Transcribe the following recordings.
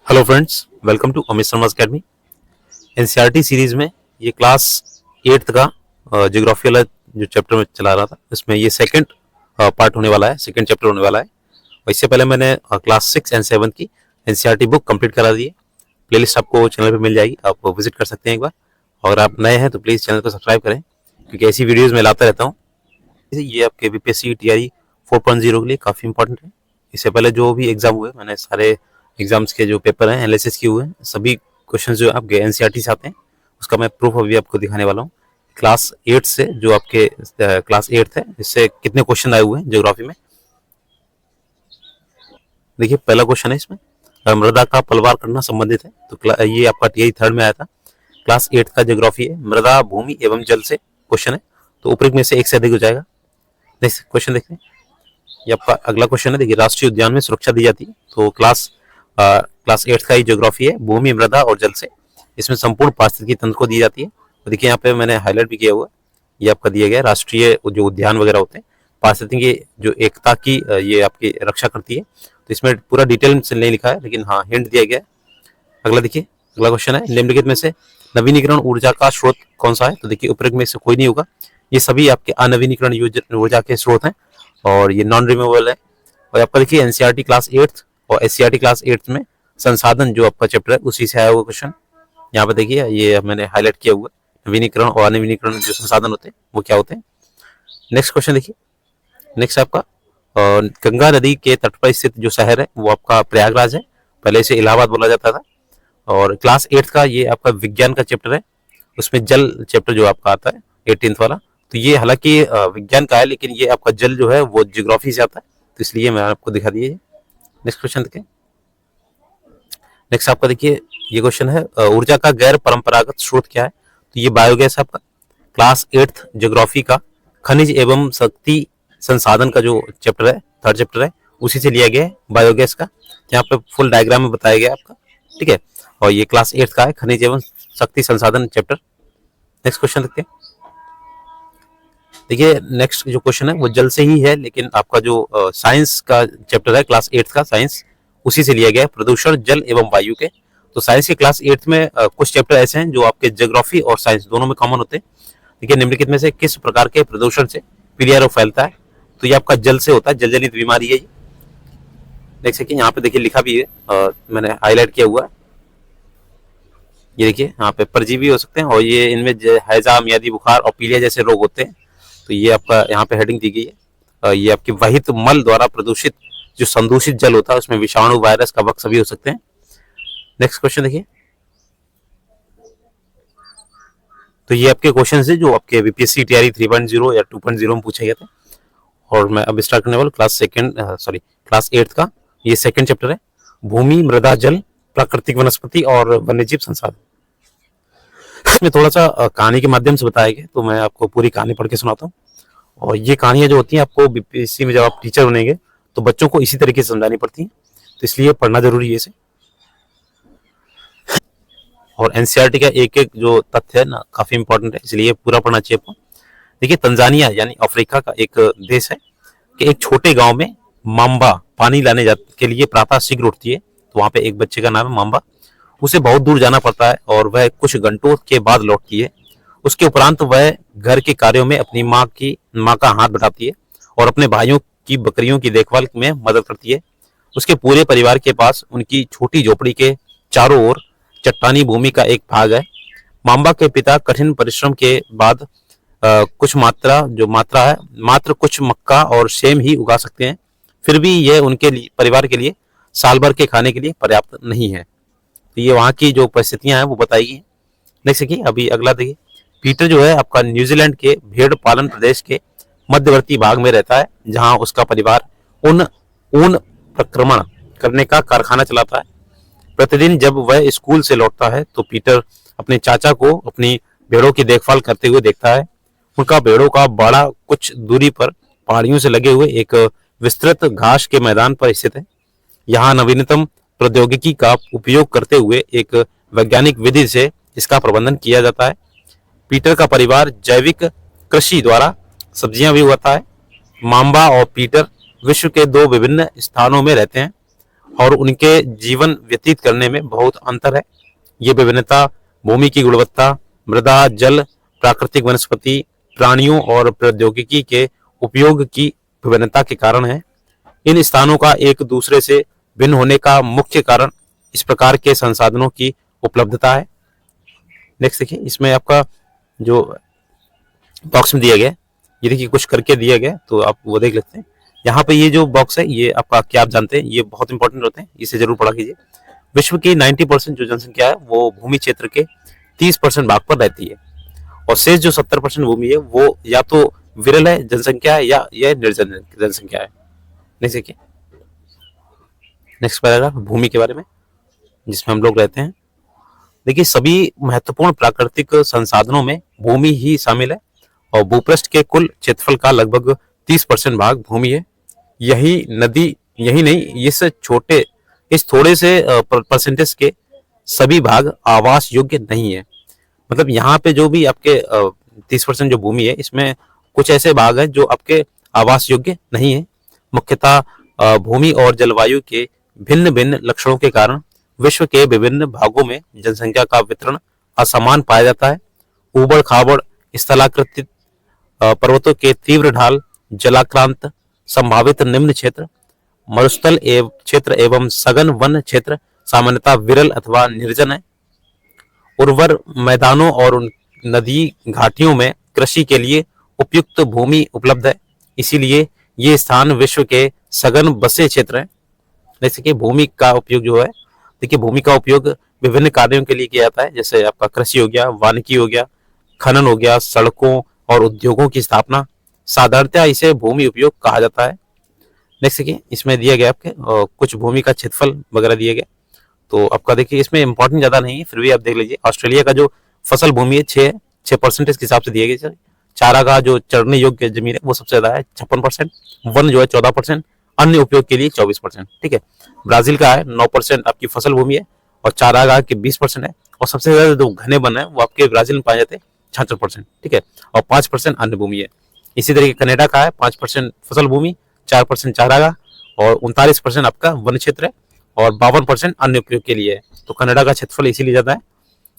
Hello friends, welcome to Amit Sharma academy. NCERT series में ये class 8th का ज्योग्राफी वाला जो चैप्टर में चला रहा था, इसमें ये सेकंड पार्ट होने वाला है, सेकंड चैप्टर होने वाला है। और इससे पहले मैंने क्लास 6 एंड 7 की एनसीईआरटी बुक कंप्लीट करा दी है। प्लेलिस्ट आपको चैनल पे मिल जाएगी, आप विजिट कर सकते हैं एक बार। और आप नए हैं तो प्लीज़ चैनल को सब्सक्राइब करें, क्योंकि ऐसी वीडियोज़ मैं लाता रहता हूँ। ये आपके बीपीएससी टीआरई 4.0 के लिए काफ़ी इंपॉर्टेंट है। इससे पहले जो भी एग्जाम हुए, मैंने सारे एग्जाम्स के जो पेपर हैं एनालिसिस किए हुए हैं। सभी क्वेश्चन जो आपके एनसीईआरटी से आते हैं, उसका मैं प्रूफ अभी आपको दिखाने वाला हूँ। क्लास 8 से जो आपके क्लास 8 है, इससे कितने क्वेश्चन आए हुए हैं ज्योग्राफी में। देखिए, पहला क्वेश्चन है इसमें, मृदा का पलवार करना संबंधित है। तो ये आपका टीआई 3rd में आया था। क्लास 8 का ज्योग्राफी है, मृदा, भूमि एवं जल से क्वेश्चन है। तो ऊपर में से एक से अधिक हो जाएगा। नेक्स्ट क्वेश्चन देखते हैं। ये आपका अगला क्वेश्चन है। देखिए, राष्ट्रीय उद्यान में सुरक्षा दी जाती है। तो क्लास 8 का ही ज्योग्राफी है, भूमि, मृदा और जल से। इसमें संपूर्ण पारिस्थितिकी तंत्र को दी जाती है। तो देखिए, यहाँ पे मैंने हाईलाइट भी किया हुआ है। ये आपका दिया गया राष्ट्रीय जो उद्यान वगैरह होते हैं, पारिस्थितिकी जो एकता की ये आपकी रक्षा करती है। तो इसमें पूरा डिटेल से नहीं लिखा है, लेकिन हाँ, हिंट दिया गया है। अगला देखिए, अगला क्वेश्चन है, निम्नलिखित में से नवीनीकरण ऊर्जा का स्रोत कौन सा है। तो देखिए, उपरोक्त में से कोई नहीं होगा। ये सभी आपके अनवीनीकरण ऊर्जा के स्रोत हैं और ये नॉन रिन्यूएबल है। और आपका देखिए, एनसीईआरटी क्लास 8 और एससीईआरटी क्लास 8 में संसाधन जो आपका चैप्टर है, उसी से आया हुआ क्वेश्चन। यहाँ पे देखिए, ये मैंने हाईलाइट किया हुआ है। नवीनीकरण और अनवीनीकरण जो संसाधन होते हैं वो क्या होते हैं। नेक्स्ट क्वेश्चन देखिए। नेक्स्ट आपका गंगा नदी के तट पर स्थित जो शहर है वो आपका प्रयागराज है। पहले इसे इलाहाबाद बोला जाता था। और क्लास 8 का ये आपका विज्ञान का चैप्टर है। उसमें जल चैप्टर जो आपका आता है 18th वाला। तो ये हालांकि विज्ञान का है, लेकिन ये आपका जल जो है वो ज्योग्राफी से आता है। तो इसलिए मैं आपको दिखा दिए। नेक्स्ट क्वेश्चन देखिए। नेक्स्ट आपका देखिए, ये क्वेश्चन है, ऊर्जा का गैर परंपरागत स्रोत क्या है। तो ये बायोगैस आपका क्लास 8th ज्योग्राफी का खनिज एवं शक्ति संसाधन का जो चैप्टर है, 3rd चैप्टर है, उसी से लिया गया है बायोगैस का। यहाँ पे फुल डायग्राम में बताया गया आपका, ठीक है। और ये क्लास 8th का है, खनिज एवं शक्ति संसाधन चैप्टर। नेक्स्ट क्वेश्चन देखते हैं। देखिए, नेक्स्ट जो क्वेश्चन है वो जल से ही है, लेकिन आपका जो साइंस का चैप्टर है क्लास 8th का साइंस, उसी से लिया गया है, प्रदूषण जल एवं वायु के। तो साइंस के क्लास 8th में कुछ चैप्टर ऐसे हैं जो आपके ज्योग्राफी और साइंस दोनों में कॉमन होते हैं। देखिए, निम्नलिखित में से किस प्रकार के प्रदूषण से पीलिया रोग फैलता है। तो ये आपका जल से होता है, जल जनित बीमारी है ये। देख सकते हैं, यहाँ पे देखिए लिखा भी है, मैंने हाईलाइट किया हुआ है। ये देखिए, यहाँ पे परजीवी हो सकते हैं और ये इनमें हैजा, मियादी बुखार और पीलिया जैसे रोग होते हैं। तो ये आपका यहाँ पे हेडिंग दी गई है। ये आपकी वहित मल द्वारा प्रदूषित जो संदूषित जल होता है, उसमें विषाणु, वायरस, कवक सभी हो सकते हैं। नेक्स्ट क्वेश्चन देखिए। तो ये आपके क्वेश्चन है जो आपके बीपीएससी टीआरई 3.0 या 2.0 में पूछे गए थे। और मैं अब स्टार्ट करने वाला क्लास 8 का ये सेकंड चैप्टर है, भूमि, मृदा, जल, प्राकृतिक वनस्पति और वन्यजीव संसाधन। इसमें थोड़ा सा कहानी के माध्यम से बताया गया, तो मैं आपको पूरी कहानी पढ़ के सुनाता हूँ। और ये कहानियां जो होती हैं, आपको बीपीएससी में जब आप टीचर बनेंगे तो बच्चों को इसी तरीके से समझानी पड़ती हैं। तो इसलिए पढ़ना जरूरी है इसे। और एनसीईआरटी का एक एक जो तथ्य है ना, काफी इंपॉर्टेंट है, इसलिए पूरा पढ़ना चाहिए आपको। देखिए, तंजानिया यानी अफ्रीका का एक देश है कि एक छोटे गांव में माम्बा पानी लाने के लिए प्रातः शीघ्र उठती है। तो वहां पे एक बच्चे का नाम है माम्बा। उसे बहुत दूर जाना पड़ता है और वह कुछ घंटों के बाद लौटती है। उसके उपरांत वह घर के कार्यों में अपनी माँ का हाथ बटाती है और अपने भाइयों की बकरियों की देखभाल में मदद करती है। उसके पूरे परिवार के पास उनकी छोटी झोपड़ी के चारों ओर चट्टानी भूमि का एक भाग है। माम्बा के पिता कठिन परिश्रम के बाद कुछ मात्रा है, मात्र कुछ मक्का और सेम ही उगा सकते हैं। फिर भी यह उनके परिवार के लिए साल भर के खाने के लिए पर्याप्त नहीं है। तो ये वहाँ की जो परिस्थितियां हैं वो बताई गई। नेक्स्ट देखिए, अभी अगला देखिए। पीटर जो है आपका न्यूजीलैंड के भेड़ पालन प्रदेश के मध्यवर्ती भाग में रहता है, जहाँ उसका परिवार ऊन प्रक्रमण करने का कारखाना चलाता है। प्रतिदिन जब वह स्कूल से लौटता है तो पीटर अपने चाचा को अपनी भेड़ों की देखभाल करते हुए देखता है। उनका भेड़ों का बाड़ा कुछ दूरी पर पहाड़ियों से लगे हुए एक विस्तृत घास के मैदान पर स्थित है। यहाँ नवीनतम प्रौद्योगिकी का उपयोग करते हुए एक वैज्ञानिक विधि से इसका प्रबंधन किया जाता है। पीटर का परिवार जैविक कृषि द्वारा सब्जियां भी उगाता है। माम्बा और पीटर विश्व के दो विभिन्न स्थानों में रहते हैं और उनके जीवन व्यतीत करने में बहुत अंतर है। ये विभिन्नता भूमि की गुणवत्ता, मृदा, जल, प्राकृतिक वनस्पति, प्राणियों और प्रौद्योगिकी के उपयोग की विभिन्नता के कारण है। इन स्थानों का एक दूसरे से भिन्न होने का मुख्य कारण इस प्रकार के संसाधनों की उपलब्धता है। नेक्स्ट देखिए, इसमें आपका जो बॉक्स में दिया गया, ये देखिए कुछ करके दिया गया, तो आप वो देख लेते हैं। यहाँ पे ये जो बॉक्स है, ये आपका क्या आप जानते हैं, ये बहुत इंपॉर्टेंट होते हैं, इसे जरूर पढ़ा कीजिए। विश्व की 90% जो जनसंख्या है वो भूमि क्षेत्र के 30% भाग पर रहती है, और शेष जो 70% भूमि है वो या तो विरल है जनसंख्या है या यह निर्जन जनसंख्या है। नेक्स्ट देखिए, नेक्स्ट पैराग्राफ भूमि के बारे में, जिसमें हम लोग रहते हैं। देखिए, सभी महत्वपूर्ण प्राकृतिक संसाधनों में भूमि ही शामिल है, और भूपृष्ठ के कुल क्षेत्रफल का लगभग 30% भाग भूमि है। यही नहीं, इस थोड़े से परसेंटेज के सभी भाग आवास योग्य नहीं है। मतलब यहाँ पे जो भी आपके 30% जो भूमि है, इसमें कुछ ऐसे भाग हैं जो आपके आवास योग्य नहीं है। मुख्यतः भूमि और जलवायु के भिन्न भिन्न लक्षणों के कारण विश्व के विभिन्न भागों में जनसंख्या का वितरण असमान पाया जाता है। ऊबड़ खाबड़ स्थलाकृतित पर्वतों के तीव्र ढाल, जलाक्रांत संभावित निम्न क्षेत्र, मरुस्थल एवं क्षेत्र एवं सघन वन क्षेत्र सामान्यतः विरल अथवा निर्जन है। उर्वर मैदानों और नदी घाटियों में कृषि के लिए उपयुक्त भूमि उपलब्ध है, इसीलिए ये स्थान विश्व के सघन बसे क्षेत्र हैं। जैसे कि भूमि का उपयोग जो है, देखिए भूमि का उपयोग विभिन्न कार्यों के लिए किया जाता है, जैसे आपका कृषि हो गया, वानिकी हो गया, खनन हो गया, सड़कों और उद्योगों की स्थापना, साधारणतः इसे भूमि उपयोग कहा जाता है। नेक्स्ट देखिए, इसमें दिया गया आपके कुछ भूमि का क्षेत्रफल वगैरह दिया गया, तो आपका देखिए इसमें इंपॉर्टेंट ज्यादा नहीं है, फिर भी आप देख लीजिए। ऑस्ट्रेलिया का जो फसल भूमि है 6% के हिसाब से दिया गया। चारागाह जो चरने योग्य जमीन है वो सबसे ज्यादा है 56%, वन जो है 14%, अन्य उपयोग के लिए 24%। ठीक है, ब्राजील का है 9% आपकी फसल भूमि है, और चारागाह के 20% है, और सबसे ज्यादा जो घने वन है वो आपके ब्राजील में पाए जाते हैं 66%। ठीक है, और 5% अन्य भूमि है। इसी तरीके कनाडा का है 5% फसल भूमि, 4% चारागाह, और 39% आपका वन क्षेत्र है, और 52% अन्य उपयोग के लिए है। तो कनाडा का क्षेत्रफल इसीलिए ज्यादा है।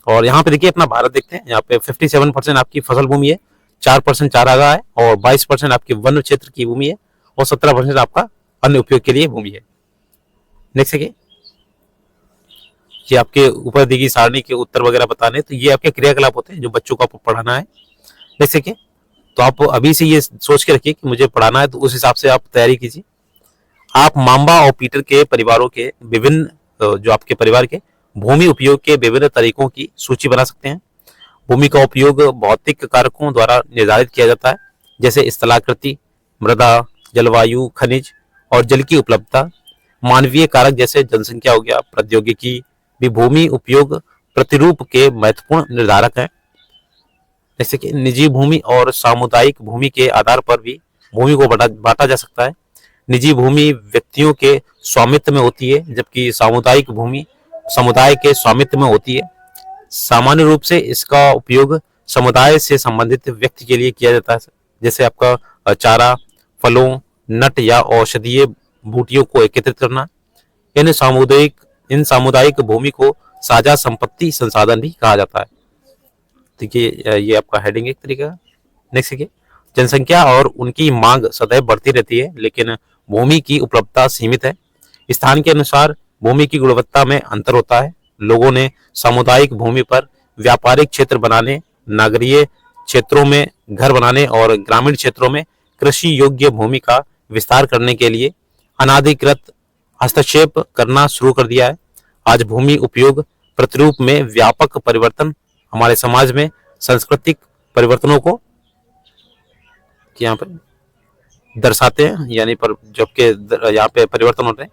और यहाँ पे देखिए अपना भारत देखते हैं, यहाँ पे 57% आपकी फसल भूमि है, 4% चारागाह है, और 22% आपकी वन क्षेत्र की भूमि है, और 17% आपका अन्य उपयोग के लिए भूमि है। नेक्स्ट है ये आपके ऊपर दी गई सारणी के उत्तर वगैरह बताने, तो ये आपके क्रियाकलाप होते हैं जो बच्चों को आपको पढ़ाना है। नेक्स्ट है तो आप अभी से ये सोच के रखिए कि मुझे पढ़ाना है, तो उस हिसाब से आप तैयारी कीजिए। आप माम्बा और पीटर के परिवारों के विभिन्न जो आपके परिवार के भूमि उपयोग के विभिन्न तरीकों की सूची बना सकते हैं। भूमि का उपयोग भौतिक कारकों द्वारा निर्धारित किया जाता है, जैसे स्थलाकृति, मृदा, जलवायु, खनिज और जल की उपलब्धता। मानवीय कारक जैसे जनसंख्या हो गया, प्रौद्योगिकी भी भूमि उपयोग प्रतिरूप के महत्वपूर्ण निर्धारक हैं। जैसे कि निजी भूमि और सामुदायिक भूमि के आधार पर भी भूमि को बांटा जा सकता है। निजी भूमि व्यक्तियों के स्वामित्व में होती है, जबकि सामुदायिक भूमि समुदाय के स्वामित्व में होती है। सामान्य रूप से इसका उपयोग समुदाय से संबंधित व्यक्ति के लिए किया जाता है, जैसे आपका चारा, फलों, नट या औषधीय बूटियों को एकत्रित करना। इन सामुदायिक भूमि को साझा संपत्ति संसाधन भी कहा जाता है। देखिए ये आपका हेडिंग एक तरीका। नेक्स्ट देखिए, जनसंख्या और उनकी मांग सदैव बढ़ती रहती है, लेकिन भूमि की उपलब्धता सीमित है। स्थान के अनुसार भूमि की गुणवत्ता में अंतर होता है। लोगों ने सामुदायिक भूमि पर व्यापारिक क्षेत्र बनाने, नगरीय क्षेत्रों में घर बनाने और ग्रामीण क्षेत्रों में कृषि योग्य भूमि का विस्तार करने के लिए अनाधिकृत हस्तक्षेप करना शुरू कर दिया है। आज भूमि उपयोग प्रतिरूप में व्यापक परिवर्तन हमारे समाज में सांस्कृतिक परिवर्तनों को यहाँ पे दर्शाते हैं, यानी पर जबकि यहाँ पे परिवर्तन होते हैं।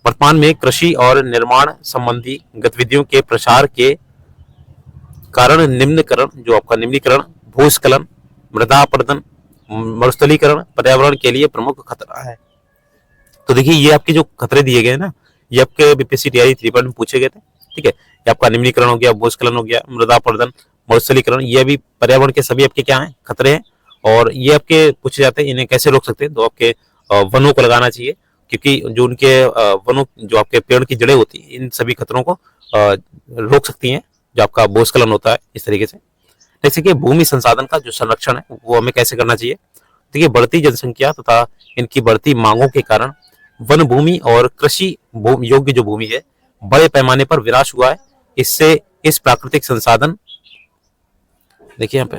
वर्तमान में कृषि और निर्माण संबंधी गतिविधियों के प्रसार के कारण निम्नीकरण, भूस्खलन, मृदा अपरदन, मरुस्थलीकरण पर्यावरण के लिए प्रमुख खतरा है। तो देखिए ये आपके जो खतरे दिए गए ना, ये आपके बीपीएससी टीआरई 3 में पूछे गए थे। ठीक है, ये आपका निम्नीकरण हो गया, भूस्खलन हो गया, मृदा अपरदन, मरुस्थलीकरण, ये भी पर्यावरण के सभी आपके क्या है, खतरे हैं। और ये आपके पूछे जाते हैं, इन्हें कैसे रोक सकते हैं, तो आपके वनों को लगाना चाहिए, क्योंकि जो उनके वनों जो आपके पेड़ की जड़ें होती हैं इन सभी खतरों को रोक सकती हैं, जो आपका भूस्खलन होता है इस तरीके से। जैसे कि भूमि संसाधन का जो संरक्षण है वो हमें कैसे करना चाहिए। देखिए, बढ़ती जनसंख्या तथा इनकी बढ़ती मांगों के कारण वन भूमि और कृषि योग्य जो भूमि है बड़े पैमाने पर विनाश हुआ है। इससे इस प्राकृतिक संसाधन, देखिए यहाँ पे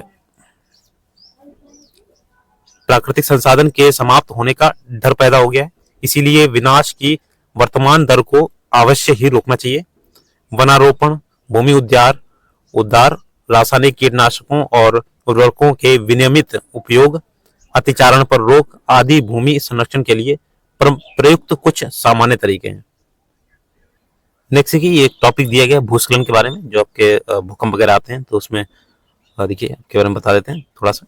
प्राकृतिक संसाधन के समाप्त होने का डर पैदा हो गया है। इसीलिए विनाश की वर्तमान दर को अवश्य ही रोकना चाहिए। वनारोपण, भूमि उद्धार, रासायनिक कीटनाशकों और उर्वरकों के विनियमित उपयोग, अतिचारण पर रोक आदि भूमि संरक्षण के लिए प्रयुक्त कुछ सामान्य तरीके हैं। नेक्स्ट की एक टॉपिक दिया गया भूस्खलन के बारे में, जो आपके भूकंप वगैरह आते हैं तो उसमें देखिए के बारे में बता देते हैं थोड़ा सा।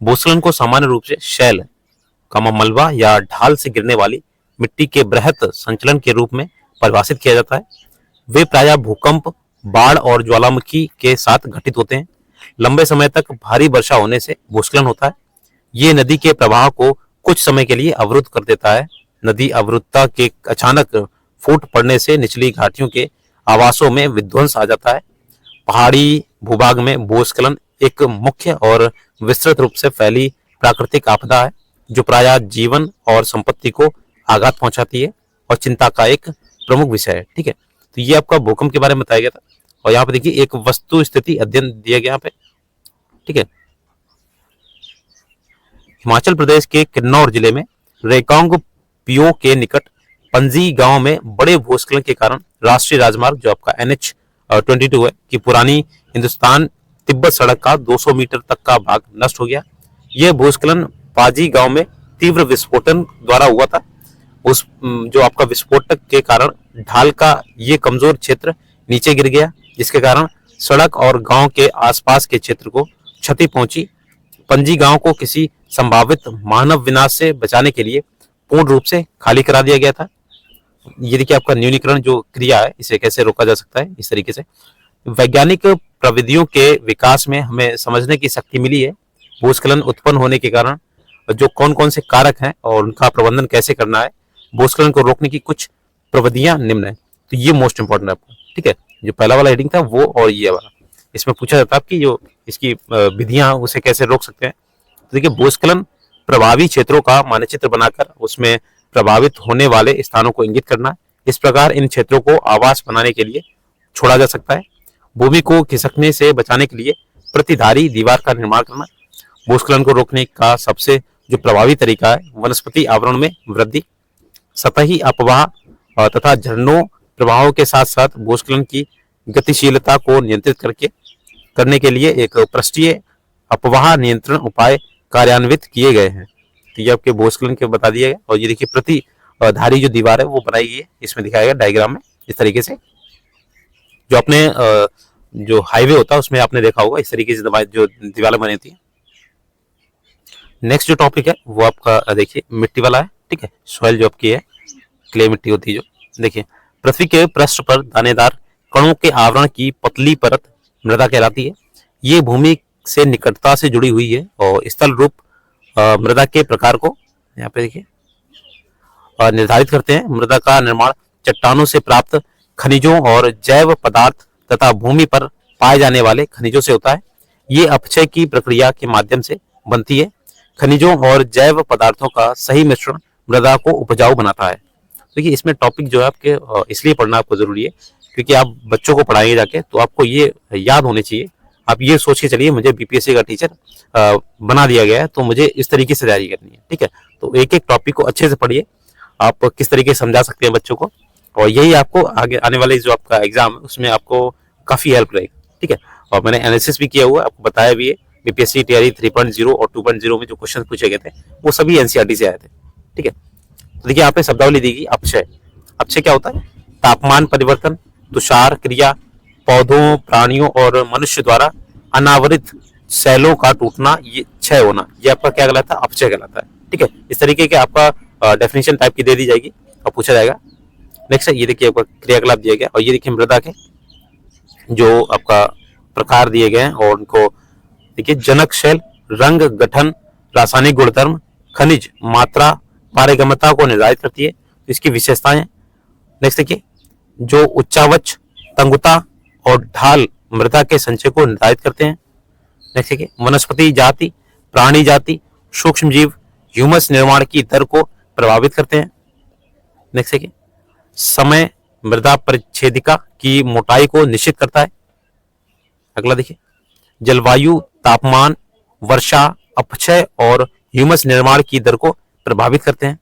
भूस्खलन को सामान्य रूप से शैल, मलबा या ढाल से गिरने वाली मिट्टी के बृहत संचलन के रूप में परिभाषित किया जाता है। वे प्रायः भूकंप, बाढ़ और ज्वालामुखी के साथ घटित होते हैं। लंबे समय तक भारी वर्षा होने से भूस्खलन होता है। ये नदी के प्रवाह को कुछ समय के लिए अवरुद्ध कर देता है। नदी अवरुद्धता के अचानक फूट पड़ने से निचली घाटियों के आवासों में विध्वंस आ जाता है। पहाड़ी भूभाग में भूस्खलन एक मुख्य और विस्तृत रूप से फैली प्राकृतिक आपदा है, जो प्रायः जीवन और संपत्ति को आघात पहुंचाती है और चिंता का एक प्रमुख विषय है। ठीक है, तो ये आपका भूकंप के बारे में बताया गया था। और यहाँ पे देखिए एक वस्तु स्थिति अध्ययन दिया गया यहाँ पे। ठीक है, हिमाचल प्रदेश के किन्नौर जिले में रेकोंग पियो के निकट पंजी गांव में बड़े भूस्खलन के कारण राष्ट्रीय राजमार्ग, जो आपका NH-22 है, कि पुरानी हिंदुस्तान तिब्बत सड़क का 200 मीटर तक का भाग नष्ट हो गया। यह भूस्खलन पाजी गांव में तीव्र विस्फोटन द्वारा हुआ था। उस जो आपका विस्फोटक के कारण ढाल का ये कमजोर क्षेत्र नीचे गिर गया, जिसके कारण सड़क और गांव के आसपास के क्षेत्र को क्षति पहुंची। पंजी गांव को किसी संभावित मानव विनाश से बचाने के लिए पूर्ण रूप से खाली करा दिया गया था। ये देखिए आपका न्यूनीकरण जो क्रिया है, इसे कैसे रोका जा सकता है। इस तरीके से वैज्ञानिक प्रविधियों के विकास में हमें समझने की शक्ति मिली है। भूस्खलन उत्पन्न होने के कारण जो कौन कौन से कारक हैं और उनका प्रबंधन कैसे करना है। भूस्खलन को रोकने की कुछ प्रविधियां निम्न है, तो ये मोस्ट इंपॉर्टेंट है आपको। ठीक है, जो पहला वाला हेडिंग था वो और ये वाला, इसमें पूछा जाता है कि जो इसकी विधियां उसे कैसे रोक सकते हैं। तो देखिए, भूस्खलन प्रभावी क्षेत्रों का मानचित्र बनाकर उसमें प्रभावित होने वाले स्थानों को इंगित करना। इस प्रकार इन क्षेत्रों को आवास बनाने के लिए छोड़ा जा सकता है। भूमि को खिसकने से बचाने के लिए प्रतिधारी दीवार का निर्माण करना। भूस्खलन को रोकने का सबसे जो प्रभावी तरीका है वनस्पति आवरण में वृद्धि, सतही अपवाह तथा झरनों प्रवाहों के साथ साथ भूस्खलन की गतिशीलता को नियंत्रित करने के लिए एक पृष्ठीय अपवाह नियंत्रण उपाय कार्यान्वित किए गए हैं। तो ये आपके भूस्खलन के बता दिया गया। और ये देखिए प्रतिधारी जो दीवार है वो बनाई गई है, इसमें दिखाया गया डायग्राम में इस तरीके से। जो अपने जो हाईवे होता है उसमें आपने देखा होगा इस तरीके से जो दीवारें बनी थी। नेक्स्ट जो टॉपिक है वो आपका देखिए मिट्टी वाला है। ठीक है, सॉइल जो आपकी है क्ले मिट्टी होती है जो। देखिए, पृथ्वी के पृष्ठ पर दानेदार कणों के आवरण की पतली परत मृदा कहलाती है। ये भूमि से निकटता से जुड़ी हुई है और स्थल रूप मृदा के प्रकार को यहाँ पे देखिए निर्धारित करते हैं। मृदा का निर्माण चट्टानों से प्राप्त खनिजों और जैव पदार्थ तथा भूमि पर पाए जाने वाले खनिजों से होता है। ये अपक्षय की प्रक्रिया के माध्यम से बनती है। खनिजों और जैव पदार्थों का सही मिश्रण मृदा को उपजाऊ बनाता है। देखिए, इसमें टॉपिक जो है आपके इसलिए पढ़ना आपको जरूरी है क्योंकि आप बच्चों को पढ़ाएंगे जाके तो आपको ये याद होने चाहिए। आप ये सोच के चलिए मुझे बीपीएससी का टीचर बना दिया गया है तो मुझे इस तरीके से तैयारी करनी है। ठीक है, तो एक एक टॉपिक को अच्छे से पढ़िए। आप किस तरीके से समझा सकते हैं बच्चों को, और यही आपको आगे आने वाले जो आपका एग्जाम है उसमें आपको काफी हेल्प रहेगी। ठीक है, और मैंने एनालिसिस भी किया हुआ है, आपको बताया भी है। बीपीएससी तैयारी 3.0 और 2.0 में जो क्वेश्चन पूछे गए थे वो सभी एनसीईआरटी से आए थे। ठीक है, तो देखिए यहाँ पे शब्दावली दी गई अपक्षय। अपक्षय क्या होता है? तापमान परिवर्तन, तुषार क्रिया, पौधों, प्राणियों और मनुष्य द्वारा अनावरित सेलों का टूटना, ये क्षय होना, ये आपका क्या कहलाता है? अपक्षय कहलाता है। ठीक है, इस तरीके के आपका डेफिनेशन टाइप की दे दी जाएगी और पूछा जाएगा। नेक्स्ट है ये देखिए आपका क्रियाकलाप दिया गया और ये देखिए मृदा के जो आपका प्रकार दिए गए हैं और उनको देखिए जनक शैल, रंग, गठन, रासायनिक गुणधर्म, खनिज, मात्रा, पारगम्यता को निर्धारित करती है। इसकी विशेषताएं हैं। नेक्स्ट देखिए, जो उच्चावच, तंगुता और ढाल मृदा के संचय को निर्धारित करते हैं। नेक्स्ट देखिए, वनस्पति जाति, प्राणी जाति, सूक्ष्म जीव ह्यूमस निर्माण की दर को प्रभावित करते हैं। नेक्स्ट देखिए, समय मृदा परिच्छेदिका की मोटाई को निश्चित करता है। अगला देखिए, जलवायु, तापमान, वर्षा, अपक्षय और ह्यूमस निर्माण की दर को प्रभावित करते हैं।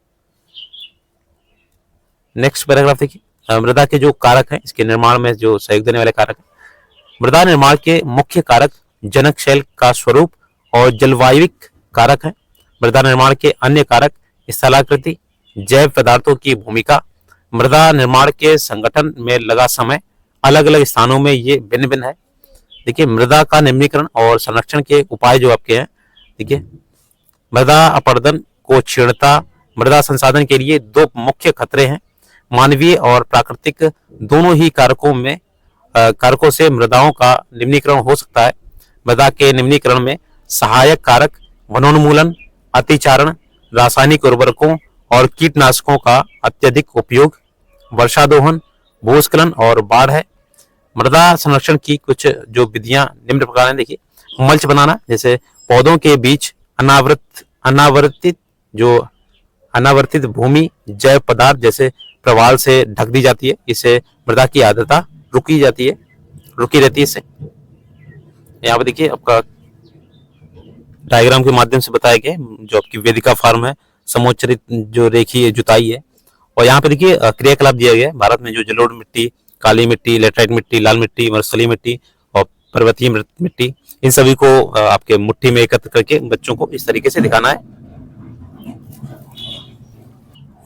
नेक्स्ट पैराग्राफ देखिए, मृदा के जो कारक हैं, इसके निर्माण में जो सहयोग देने वाले कारक हैं। मृदा निर्माण के मुख्य कारक जनक शैल का स्वरूप और जलवायविक कारक हैं। मृदा निर्माण के अन्य कारक स्थलाकृति, जैव पदार्थों की भूमिका, मृदा निर्माण के संगठन में लगा समय, अलग अलग स्थानों में ये भिन्न भिन्न है। देखिए, मृदा का निम्नीकरण और संरक्षण के उपाय जो आपके हैं, देखिए, मृदा अपरदन को क्षीणता, मृदा संसाधन के लिए दो मुख्य खतरे हैं। मानवीय और प्राकृतिक दोनों ही कारकों से मृदाओं का निम्नीकरण हो सकता है। मृदा के निम्नीकरण में सहायक कारक वनोन्मूलन, अतिचारण, रासायनिक उर्वरकों और कीटनाशकों का अत्यधिक उपयोग, वर्षा दोहन, भूस्खलन और बाढ़ है। मृदा संरक्षण की कुछ जो विधियां निम्न प्रकार हैं। देखिए, मल्च बनाना, जैसे पौधों के बीच अनावर्तित भूमि जैव पदार्थ जैसे प्रवाल से ढक दी जाती है। इससे मृदा की आर्द्रता रुकी रहती है। इससे यहाँ पे देखिए, आपका डायग्राम के माध्यम से बताया गया जो आपकी वेदिका फार्म है, समोच्चरित जो रेखीय जुताई है। और यहाँ पे देखिए क्रियाकलाप दिया गया है। भारत में जो जलोढ़ मिट्टी, काली मिट्टी, लेटराइट मिट्टी, लाल मिट्टी, मरुस्थलीय मिट्टी और पर्वतीय मिट्टी, इन सभी को आपके मुट्ठी में एकत्र करके बच्चों को इस तरीके से दिखाना है।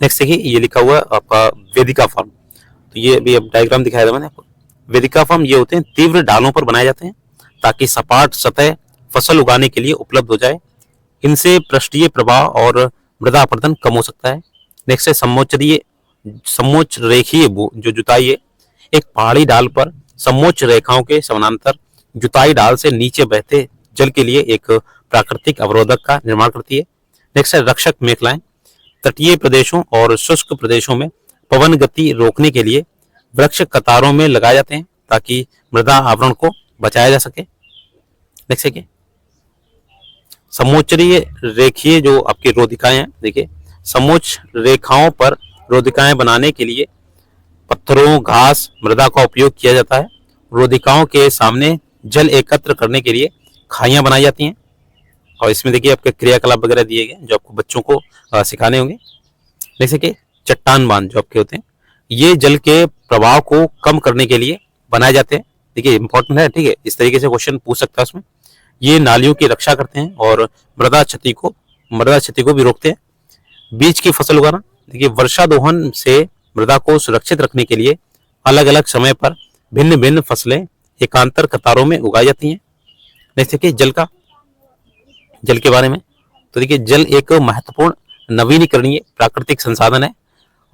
नेक्स्ट देखिए, ये लिखा हुआ आपका वेदिका फार्म। तो ये भी अब डायग्राम दिखाया था मैंने आपको। वेदिका फार्म ये होते हैं, तीव्र ढालों पर बनाए जाते हैं ताकि सपाट सतह फसल उगाने के लिए उपलब्ध हो जाए। इनसे पृष्ठीय प्रवाह और मृदा अपरदन कम हो सकता है। नेक्स्ट है समोच्च रेखीय जो जुताई है। एक पहाड़ी ढाल पर समोच्च रेखाओं के समानांतर जुताई ढाल से नीचे बहते जल के लिए एक प्राकृतिक अवरोधक का निर्माण करती है। नेक्स्ट है रक्षक मेखलाएं। तटीय प्रदेशों और शुष्क प्रदेशों में पवन गति रोकने के लिए वृक्ष कतारों में लगाए जाते हैं ताकि मृदा आवरण को बचाया जा सके। नेक्स्ट है समोच्चरीय रेखीय जो आपकी रोधिकाएं हैं। देखिए, समोच्च रेखाओं पर रोधिकाएं बनाने के लिए पत्थरों, घास, मृदा का उपयोग किया जाता है। रोधिकाओं के सामने जल एकत्र करने के लिए खाइयां बनाई जाती हैं। और इसमें देखिए आपके क्रियाकलाप वगैरह दिए गए जो आपको बच्चों को सिखाने होंगे। जैसे कि चट्टान बांध जो आपके होते हैं, ये जल के प्रवाह को कम करने के लिए बनाए जाते हैं। देखिए, इंपॉर्टेंट है, ठीक है, इस तरीके से क्वेश्चन पूछ सकता है उसमें। ये नालियों की रक्षा करते हैं और मृदा क्षति को भी रोकते हैं। बीज की फसल उगाना। देखिए, वर्षा दोहन से मृदा को सुरक्षित रखने के लिए अलग अलग समय पर भिन्न भिन्न फसलें एकांतर कतारों में उगाई जाती हैं। नेक्स्ट देखिए, जल के बारे में। तो देखिए, जल एक महत्वपूर्ण नवीनीकरणीय प्राकृतिक संसाधन है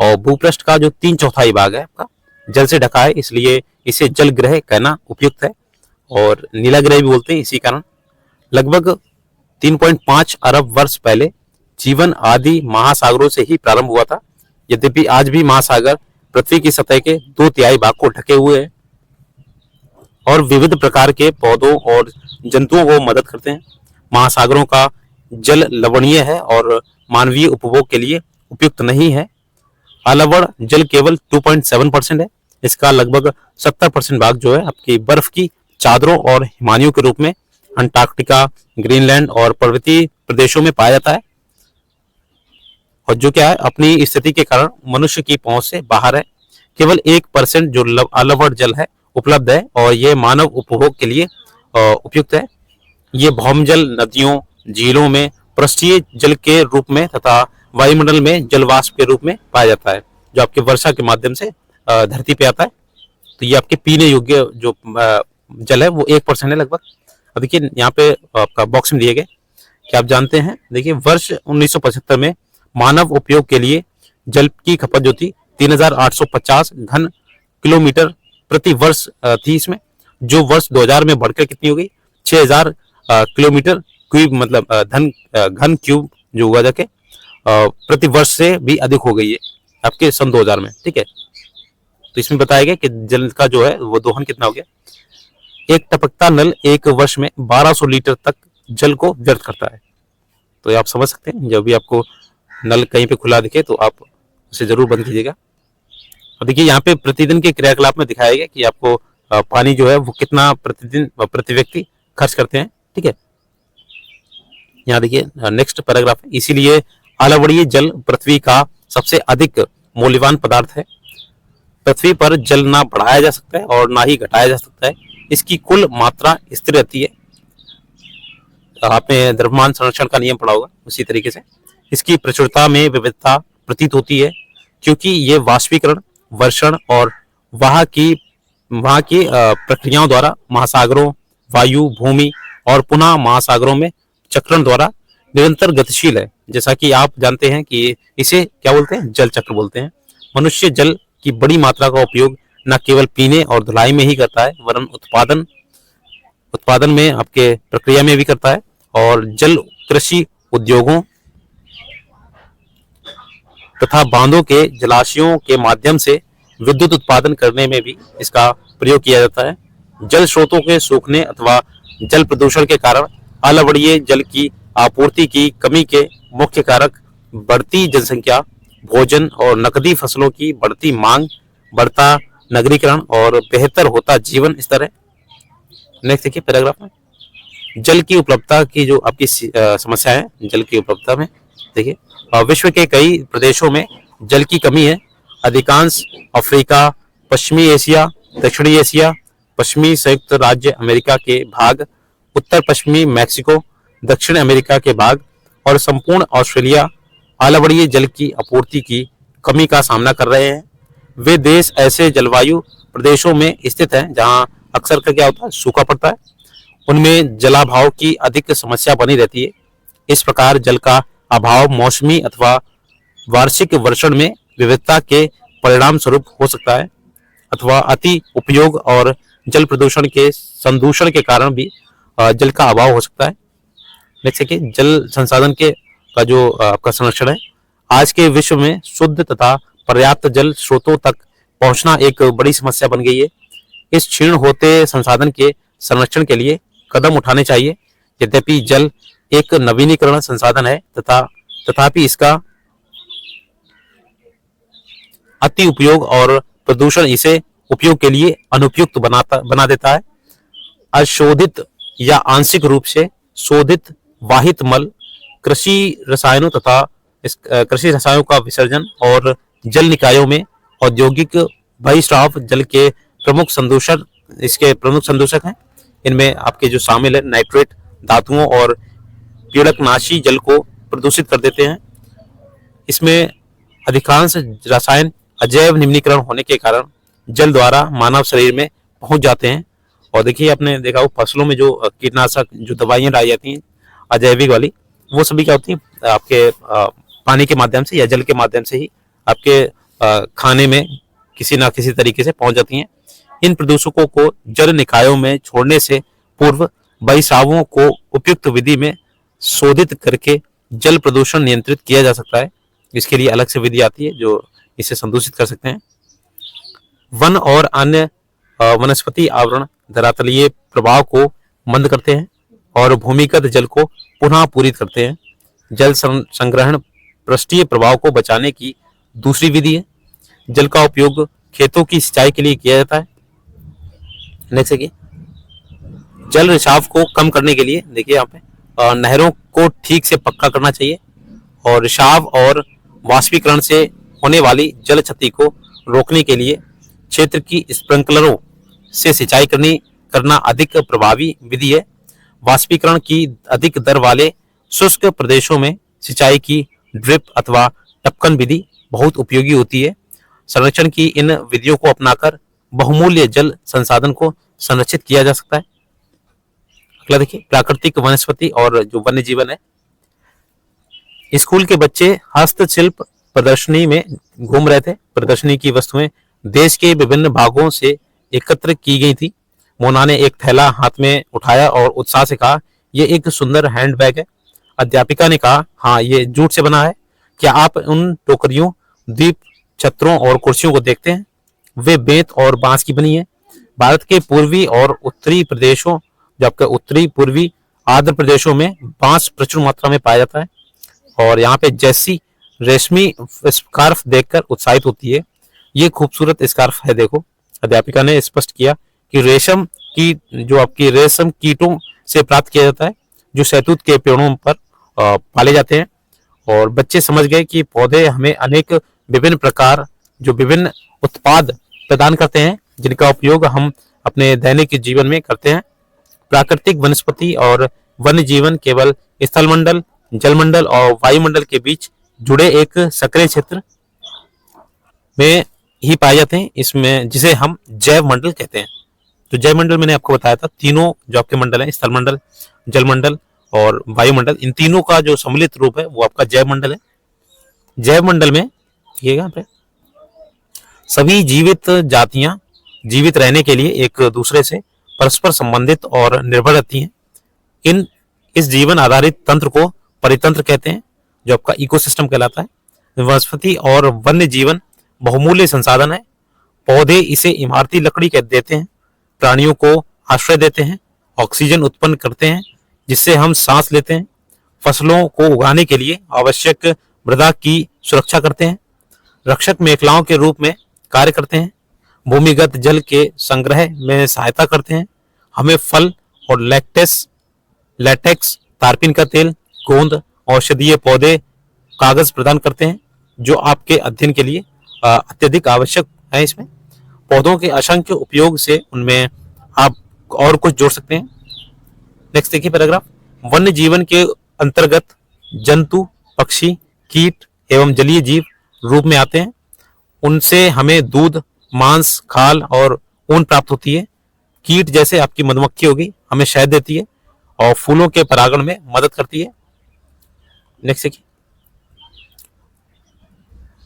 और भूपृष्ठ का जो 3/4 भाग है आपका जल से ढका है, इसलिए इसे जल ग्रह कहना उपयुक्त है। और नीला ग्रह भी बोलते हैं इसी कारण। लगभग 3.5 अरब वर्ष पहले जीवन आदि महासागरों से ही प्रारंभ हुआ था। यद्यपि आज भी महासागर पृथ्वी की सतह के 2/3 भाग को ढके हुए हैं और विविध प्रकार के पौधों और जंतुओं को मदद करते हैं। महासागरों का जल लवणीय है और मानवीय उपभोग के लिए उपयुक्त नहीं है। अलवण जल केवल 2.7% है। इसका लगभग 70% भाग जो है आपकी बर्फ की चादरों और हिमानियों के रूप में अंटार्कटिका, ग्रीनलैंड और पर्वतीय प्रदेशों में पाया जाता है, और जो क्या है अपनी स्थिति के कारण मनुष्य की पहुंच से बाहर है। केवल 1% जो अलवण जल है उपलब्ध है और यह मानव उपभोग के लिए उपयुक्त है। ये भौमजल नदियों, झीलों में पृष्ठीय जल के रूप में तथा वायुमंडल में जलवाष्प के रूप में पाया जाता है, जो आपके वर्षा के माध्यम से धरती पे आता है। तो ये आपके पीने योग्य जो जल है वो 1% है लगभग। अब देखिए यहाँ पे आपका बॉक्स में दिए गए कि आप जानते हैं, देखिए वर्ष 1975 में मानव उपयोग के लिए जल की खपत जो थी 3850 घन किलोमीटर प्रति वर्ष थी इसमें, जो वर्ष 2000 में बढ़कर कितनी हो गई 6000 किलोमीटर क्यूब, मतलब घन क्यूब जो हुआ जाके प्रति वर्ष से भी अधिक हो गई है। आपके सन 2000 में, ठीक है। तो इसमें बताया गया कि जल का जो है वो दोहन कितना हो गया, एक टपकता नल एक वर्ष में 1200 लीटर तक जल को व्यर्थ करता है। तो ये आप समझ सकते हैं, जब भी आपको नल कहीं पे खुला दिखे तो आप उसे जरूर बंद कीजिएगा। और देखिए यहाँ पे प्रतिदिन के क्रियाकलाप में दिखाया गया कि आपको पानी जो है वो कितना प्रतिदिन प्रति व्यक्ति खर्च करते हैं, ठीक है। यहाँ देखिए नेक्स्ट पैराग्राफ है, इसीलिए आलवणीय जल पृथ्वी का सबसे अधिक मूल्यवान पदार्थ है। पृथ्वी पर जल ना बढ़ाया जा सकता है और ना ही घटाया जा सकता है, इसकी कुल मात्रा स्थिर रहती है। आपने द्रव्यमान संरक्षण का नियम पढ़ा होगा, उसी तरीके से इसकी प्रचुरता में विविधता प्रतीत होती है, क्योंकि ये वाष्पीकरण, वर्षण और वहाँ की प्रक्रियाओं द्वारा महासागरों, वायु, भूमि और पुनः महासागरों में चक्रण द्वारा निरंतर गतिशील है। जैसा कि आप जानते हैं कि इसे क्या बोलते हैं, जल चक्र बोलते हैं। मनुष्य जल की बड़ी मात्रा का उपयोग न केवल पीने और धुलाई में ही करता है, वरन उत्पादन में, आपके प्रक्रिया में भी करता है, और जल कृषि उद्योगों तथा बांधों के जलाशयों के माध्यम से विद्युत उत्पादन करने में भी इसका प्रयोग किया जाता है। जल स्रोतों के सूखने अथवा जल प्रदूषण के कारण अलवणीय जल की आपूर्ति की कमी के मुख्य कारक बढ़ती जनसंख्या, भोजन और नकदी फसलों की बढ़ती मांग, बढ़ता नगरीकरण और बेहतर होता जीवन स्तर है। नेक्स्ट देखिए पैराग्राफ में, जल की उपलब्धता की जो आपकी समस्या है, जल की उपलब्धता में देखिए विश्व के कई प्रदेशों में जल की कमी है। अधिकांश अफ्रीका, पश्चिमी एशिया, दक्षिणी एशिया, पश्चिमी संयुक्त राज्य अमेरिका के भाग, उत्तर पश्चिमी मैक्सिको, दक्षिण अमेरिका के भाग और संपूर्ण ऑस्ट्रेलिया अलवणीय जल की आपूर्ति की कमी का सामना कर रहे हैं। वे देश ऐसे जलवायु प्रदेशों में स्थित हैं जहां अक्सर का क्या होता है, सूखा पड़ता है। उनमें जलाभाव की अधिक समस्या बनी रहती है। इस प्रकार जल का अभाव मौसमी अथवा वार्षिक वर्षण में विविधता के परिणाम स्वरूप हो सकता है, अथवा अति उपयोग और जल प्रदूषण के संदूषण के कारण भी जल का अभाव हो सकता है। नेक्स्ट देखिए, जल संसाधन के का जो आपका संरक्षण है। आज के विश्व में शुद्ध तथा पर्याप्त जल स्रोतों तक पहुंचना एक बड़ी समस्या बन गई है। इस क्षीण होते संसाधन के संरक्षण के लिए कदम उठाने चाहिए। यद्यपि जल एक नवीनीकरण संसाधन है तथापि इसका अति उपयोग और प्रदूषण इसे उपयोग के लिए अनुपयुक्त बना देता है। अशोधित या आंशिक रूप से शोधित वाहित मल, कृषि रसायनों का विसर्जन और जल निकायों में औद्योगिक बहिस्राव जल के प्रमुख संदूषक हैं। इनमें आपके जो शामिल है नाइट्रेट, धातुओं और पीड़कनाशी जल को प्रदूषित कर देते हैं। इसमें अधिकांश रसायन अजैव निम्नीकरण होने के कारण जल द्वारा मानव शरीर में पहुंच जाते हैं। और देखिए आपने देखा हो फसलों में जो कीटनाशक जो दवाइयां डाली जाती हैं अजैविक वाली, वो सभी क्या होती है आपके पानी के माध्यम से या जल के माध्यम से ही आपके खाने में किसी ना किसी तरीके से पहुंच जाती हैं। इन प्रदूषकों को जल निकायों में छोड़ने से पूर्व बहिस्रावों को उपयुक्त विधि में शोधित करके जल प्रदूषण नियंत्रित किया जा सकता है। इसके लिए अलग से विधि आती है जो इसे संदूषित कर सकते हैं। वन और अन्य वनस्पति आवरण धरातलीय प्रभाव को मंद करते हैं और भूमिगत जल को पुनः पूरित करते हैं। जल संग्रहण पृष्ठीय प्रभाव को बचाने की दूसरी विधि है। जल का उपयोग खेतों की सिंचाई के लिए किया जाता है। नेक्स्ट देखिए, जल रिसाव को कम करने के लिए देखिए यहाँ पे नहरों को ठीक से पक्का करना चाहिए और रिसाव और वाष्पीकरण से होने वाली जल क्षति को रोकने के लिए क्षेत्र की स्प्रिंकलरों से सिंचाई करना अधिक प्रभावी विधि है। वाष्पीकरण की अधिक दर वाले शुष्क प्रदेशों में सिंचाई की ड्रिप अथवा टपकन विधि बहुत उपयोगी होती है। संरक्षण की इन विधियों को अपनाकर बहुमूल्य जल संसाधन को संरक्षित किया जा सकता है। अगला देखिए, प्राकृतिक वनस्पति और जो वन्य जीवन है। स्कूल के बच्चे हस्तशिल्प प्रदर्शनी में घूम रहे थे। प्रदर्शनी की वस्तुएं देश के विभिन्न भागों से एकत्र की गई थी। मोना ने एक थैला हाथ में उठाया और उत्साह से कहा, यह एक सुंदर हैंडबैग है। अध्यापिका ने कहा, हाँ, ये जूट से बना है। क्या आप उन टोकरियों, द्वीप छतरों और कुर्सियों को देखते हैं, वे बेंत और बांस की बनी है। भारत के पूर्वी और उत्तरी प्रदेशों, जो आपके उत्तरी पूर्वी आंध्र प्रदेशों में बांस प्रचुर मात्रा में पाया जाता है। और यहाँ पे जैसी रेशमी स्कार्फ देखकर उत्साहित होती है। ये खूबसूरत स्कार्फ है, देखो अध्यापिका ने स्पष्ट किया कि रेशम की, जो आपकी रेशम कीटों से प्राप्त किया जाता है, जो शहतूत के पेड़ों पर पाले जाते हैं। और बच्चे समझ गए कि पौधे हमें अनेक विभिन्न प्रकार, जो विभिन्न उत्पाद प्रदान करते हैं, जिनका उपयोग हम अपने दैनिक जीवन में करते हैं। प्राकृतिक वनस्पति और वन्य जीवन केवल स्थलमंडल, जलमंडल और वायुमंडल के बीच जुड़े एक सक्रिय क्षेत्र में ही पाए जाते हैं, इसमें जिसे हम जैव मंडल कहते हैं। तो जैव मंडल मैंने आपको बताया था, तीनों जो आपके मंडल हैं, स्थलमंडल, जलमंडल और वायुमंडल, इन तीनों का जो सम्मिलित रूप है वो आपका जैव मंडल है। जैव मंडल में देखिएगा सभी जीवित जातियां जीवित रहने के लिए एक दूसरे से परस्पर संबंधित और निर्भर रहती हैं। इस जीवन आधारित तंत्र को परितंत्र कहते हैं, जो आपका इकोसिस्टम कहलाता है। वनस्पति और वन्य जीवन बहुमूल्य संसाधन है। पौधे इसे इमारती लकड़ी कह देते हैं, प्राणियों को आश्रय देते हैं, ऑक्सीजन उत्पन्न करते हैं जिससे हम सांस लेते हैं, फसलों को उगाने के लिए आवश्यक मृदा की सुरक्षा करते हैं, रक्षक मेखलाओं के रूप में कार्य करते हैं, भूमिगत जल के संग्रह में सहायता करते हैं, हमें फल और लैटेक्स, तारपीन का तेल, गोंद, औषधीय पौधे, कागज प्रदान करते हैं, जो आपके अध्ययन के लिए अत्यधिक आवश्यक है। इसमें पौधों के असंख्य उपयोग से उनमें आप और कुछ जोड़ सकते हैं। नेक्स्ट देखिए पैराग्राफ। वन्य जीवन के अंतर्गत जंतु, पक्षी, कीट एवं जलीय जीव रूप में आते हैं। उनसे हमें दूध, मांस, खाल और ऊन प्राप्त होती है। कीट जैसे आपकी मधुमक्खी होगी, हमें शहद देती है और फूलों के परागण में मदद करती है। नेक्स्ट देखिए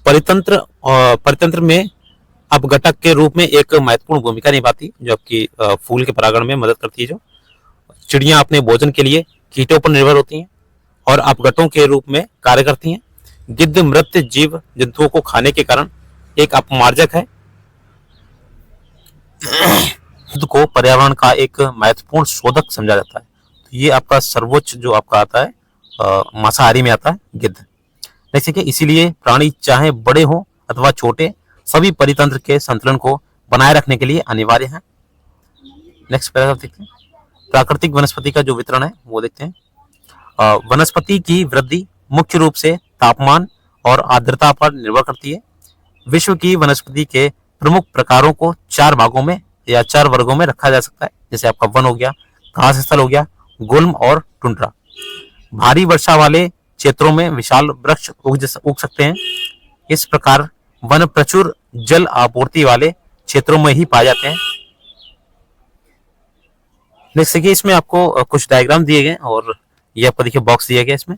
परितंत्र में अपघटक के रूप में एक महत्वपूर्ण भूमिका निभाती है, जो आपकी फूल के परागण में मदद करती है। जो चिड़ियां अपने भोजन के लिए कीटों पर निर्भर होती हैं और अपघटों के रूप में कार्य करती हैं। गिद्ध मृत जीव जंतुओं को खाने के कारण एक अपमार्जक है। गिद्ध को पर्यावरण का एक महत्वपूर्ण शोधक समझा जाता है। तो ये आपका सर्वोच्च जो आपका आता है मांसाहारी में आता है गिद्ध। जैसे कि इसीलिए प्राणी चाहे बड़े हों अथवा छोटे, सभी परितंत्र के संतुलन को बनाए रखने के लिए अनिवार्य हैं। नेक्स्ट पैराग्राफ देखते हैं। प्राकृतिक वनस्पति का जो वितरण है वो देखते हैं। वनस्पति की वृद्धि मुख्य रूप से तापमान और आर्द्रता पर निर्भर करती है। विश्व की वनस्पति के प्रमुख प्रकारों को 4 भागों में या 4 वर्गों में रखा जा सकता है, जैसे आपका वन हो गया, घास स्थल हो गया, गुल्म और टुंड्रा। भारी वर्षा वाले क्षेत्रों में विशाल वृक्ष उग सकते हैं। इस प्रकार वन प्रचुर जल आपूर्ति वाले क्षेत्रों में ही पाए जाते हैं। नेक्स्ट देखिए, इसमें आपको कुछ डायग्राम दिए गए और ये आपको देखिए बॉक्स दिया गया इसमें,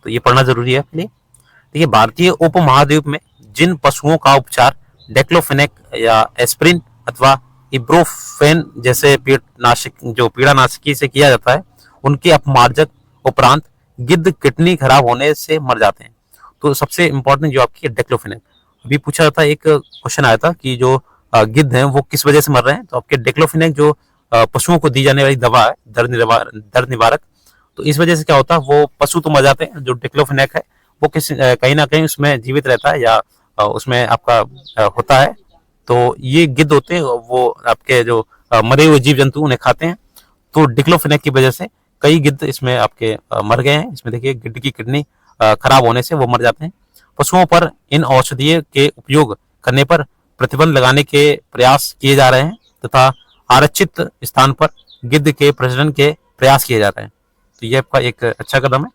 तो ये पढ़ना जरूरी है आपके लिए। देखिए, भारतीय उपमहाद्वीप में जिन पशुओं का उपचार डेक्लोफेनेक या एस्प्रिन अथवा इब्रोफेन जैसे पीड़ानाशकी से किया जाता है, उनके अपमार्जक उपरांत गिद्ध किडनी खराब होने से मर जाते हैं। तो सबसे इंपॉर्टेंट जो आपकी डेक्लोफेनेक, अभी पूछा जाता है, एक क्वेश्चन आया था कि जो गिद्ध हैं वो किस वजह से मर रहे हैं, तो आपके डेक्लोफेनेक जो पशुओं को दी जाने वाली दवा है, दर्द निवारक, तो इस वजह से क्या होता है, वो पशु तो मर जाते हैं। जो डिक्लोफेनेक है वो कहीं ना कहीं उसमें जीवित रहता है या उसमें आपका होता है। तो ये गिद्ध होते हैं, वो आपके जो मरे हुए जीव जंतु उन्हें खाते हैं। तो डिक्लोफेनेक की वजह से कई गिद्ध इसमें आपके मर गए हैं। इसमें देखिए, गिद्ध की किडनी खराब होने से वो मर जाते हैं। पशुओं पर इन औषधीय के उपयोग करने पर प्रतिबंध लगाने के प्रयास किए जा रहे हैं तथा आरक्षित स्थान पर गिद्ध के प्रजनन के प्रयास किए जा रहे हैं। तो ये आपका एक अच्छा कदम है।